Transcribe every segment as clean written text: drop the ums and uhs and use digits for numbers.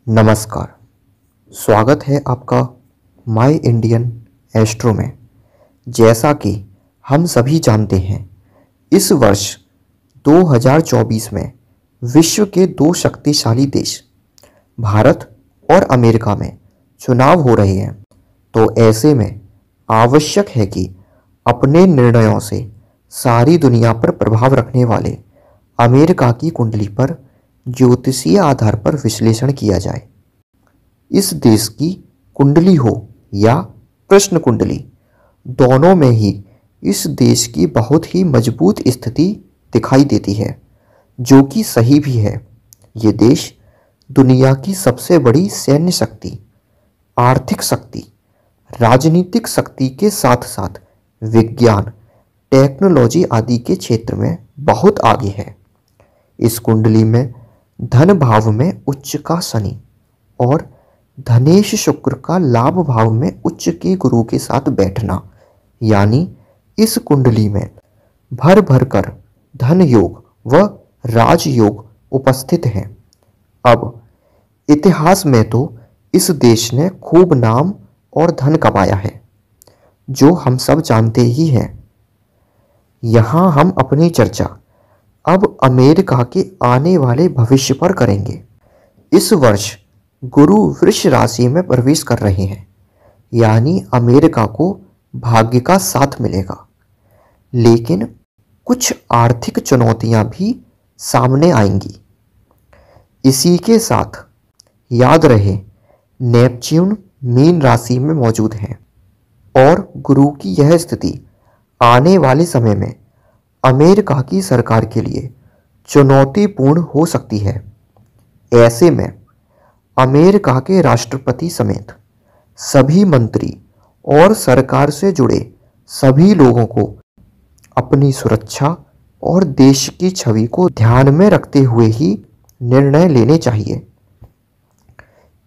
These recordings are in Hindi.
नमस्कार। स्वागत है आपका माय इंडियन एस्ट्रो में। जैसा कि हम सभी जानते हैं, इस वर्ष 2024 में विश्व के दो शक्तिशाली देश भारत और अमेरिका में चुनाव हो रहे हैं। तो ऐसे में आवश्यक है कि अपने निर्णयों से सारी दुनिया पर प्रभाव रखने वाले अमेरिका की कुंडली पर ज्योतिषीय आधार पर विश्लेषण किया जाए। इस देश की कुंडली हो या प्रश्न कुंडली, दोनों में ही इस देश की बहुत ही मजबूत स्थिति दिखाई देती है, जो कि सही भी है। ये देश दुनिया की सबसे बड़ी सैन्य शक्ति, आर्थिक शक्ति, राजनीतिक शक्ति के साथ साथ विज्ञान, टेक्नोलॉजी आदि के क्षेत्र में बहुत आगे है। इस कुंडली में धन भाव में उच्च का शनि और धनेश शुक्र का लाभ भाव में उच्च के गुरु के साथ बैठना, यानी इस कुंडली में भर भर कर धन योग व राजयोग उपस्थित है। अब इतिहास में तो इस देश ने खूब नाम और धन कमाया है, जो हम सब जानते ही हैं। यहाँ हम अपनी चर्चा अब अमेरिका के आने वाले भविष्य पर करेंगे। इस वर्ष गुरु वृष राशि में प्रवेश कर रहे हैं, यानी अमेरिका को भाग्य का साथ मिलेगा। लेकिन कुछ आर्थिक चुनौतियां भी सामने आएंगी। इसी के साथ याद रहे, नेपच्यून मीन राशि में मौजूद है और गुरु की यह स्थिति आने वाले समय में अमेरिका की सरकार के लिए चुनौतीपूर्ण हो सकती है। ऐसे में अमेरिका के राष्ट्रपति समेत सभी मंत्री और सरकार से जुड़े सभी लोगों को अपनी सुरक्षा और देश की छवि को ध्यान में रखते हुए ही निर्णय लेने चाहिए।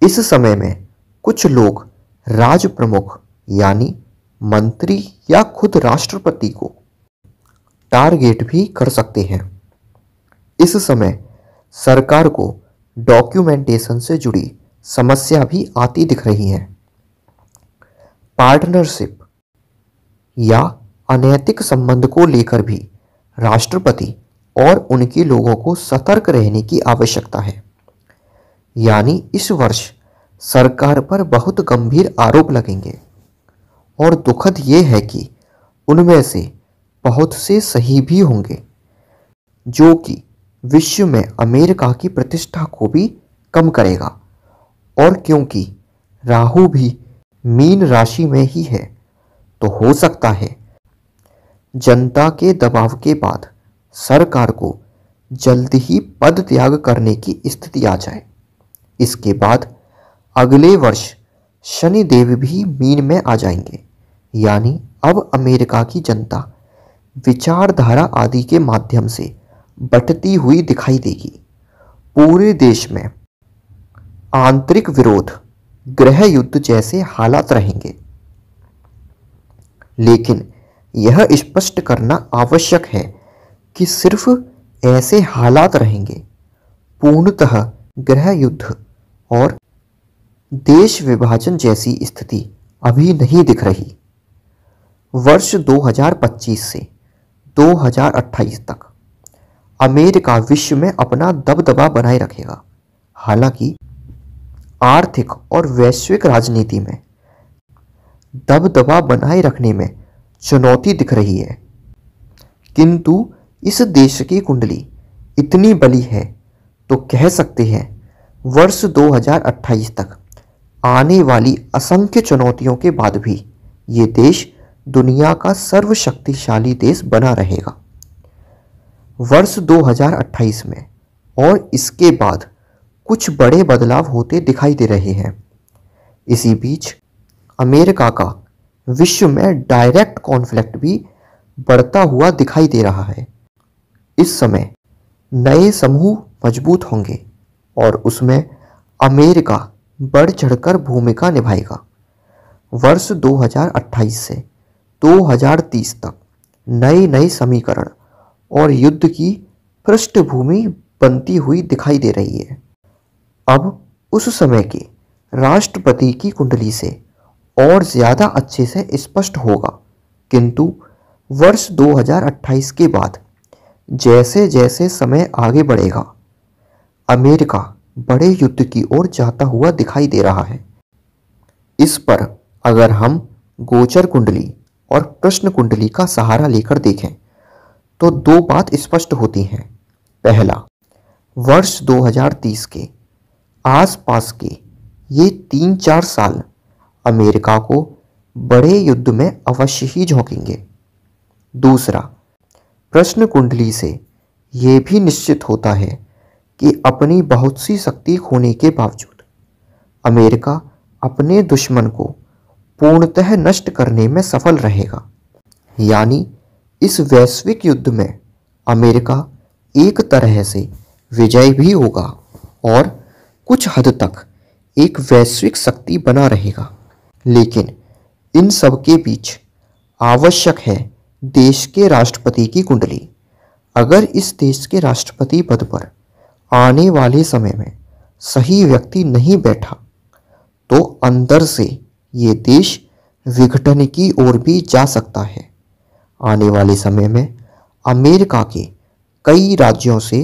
इस समय में कुछ लोग राज प्रमुख यानी मंत्री या खुद राष्ट्रपति को टारगेट भी कर सकते हैं। इस समय सरकार को डॉक्यूमेंटेशन से जुड़ी समस्या भी आती दिख रही है। पार्टनरशिप या अनैतिक संबंध को लेकर भी राष्ट्रपति और उनके लोगों को सतर्क रहने की आवश्यकता है। यानी इस वर्ष सरकार पर बहुत गंभीर आरोप लगेंगे और दुखद ये है कि उनमें से बहुत से सही भी होंगे, जो कि विश्व में अमेरिका की प्रतिष्ठा को भी कम करेगा। और क्योंकि राहु भी मीन राशि में ही है, तो हो सकता है जनता के दबाव के बाद सरकार को जल्द ही पद त्याग करने की स्थिति आ जाए। इसके बाद अगले वर्ष शनि देव भी मीन में आ जाएंगे, यानी अब अमेरिका की जनता विचारधारा आदि के माध्यम से बंटती हुई दिखाई देगी। पूरे देश में आंतरिक विरोध, गृह युद्ध जैसे हालात रहेंगे। लेकिन यह स्पष्ट करना आवश्यक है कि सिर्फ ऐसे हालात रहेंगे, पूर्णतः गृह युद्ध और देश विभाजन जैसी स्थिति अभी नहीं दिख रही। वर्ष 2025 से 2028 तक अमेरिका विश्व में अपना दबदबा बनाए रखेगा। हालांकि आर्थिक और वैश्विक राजनीति में दबदबा बनाए रखने में चुनौती दिख रही है, किंतु इस देश की कुंडली इतनी बली है तो कह सकते हैं वर्ष 2028 तक आने वाली असंख्य चुनौतियों के बाद भी ये देश दुनिया का सर्वशक्तिशाली देश बना रहेगा। वर्ष 2028 में और इसके बाद कुछ बड़े बदलाव होते दिखाई दे रहे हैं। इसी बीच अमेरिका का विश्व में डायरेक्ट कॉन्फ्लिक्ट भी बढ़ता हुआ दिखाई दे रहा है। इस समय नए समूह मजबूत होंगे और उसमें अमेरिका बढ़ चढ़कर भूमिका निभाएगा। वर्ष 2028 से 2030 तक नए समीकरण और युद्ध की पृष्ठभूमि बनती हुई दिखाई दे रही है। अब उस समय के राष्ट्रपति की कुंडली से और ज़्यादा अच्छे से स्पष्ट होगा। किंतु वर्ष 2028 के बाद जैसे जैसे समय आगे बढ़ेगा, अमेरिका बड़े युद्ध की ओर जाता हुआ दिखाई दे रहा है। इस पर अगर हम गोचर कुंडली और प्रश्न कुंडली का सहारा लेकर देखें तो दो बात स्पष्ट होती हैं। पहला, वर्ष 2030 के आसपास के ये 3-4 साल अमेरिका को बड़े युद्ध में अवश्य ही झोंकेंगे। दूसरा, प्रश्न कुंडली से ये भी निश्चित होता है कि अपनी बहुत सी शक्ति खोने के बावजूद अमेरिका अपने दुश्मन को पूर्णतः नष्ट करने में सफल रहेगा। यानी इस वैश्विक युद्ध में अमेरिका एक तरह से विजयी भी होगा और कुछ हद तक एक वैश्विक शक्ति बना रहेगा। लेकिन इन सब के बीच आवश्यक है देश के राष्ट्रपति की कुंडली। अगर इस देश के राष्ट्रपति पद पर आने वाले समय में सही व्यक्ति नहीं बैठा तो अंदर से ये देश विघटन की ओर भी जा सकता है। आने वाले समय में अमेरिका के कई राज्यों से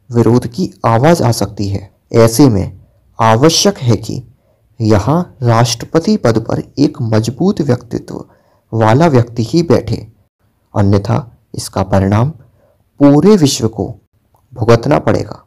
विरोध की आवाज़ आ सकती है। ऐसे में आवश्यक है कि यहाँ राष्ट्रपति पद पर एक मजबूत व्यक्तित्व वाला व्यक्ति ही बैठे, अन्यथा इसका परिणाम पूरे विश्व को भुगतना पड़ेगा।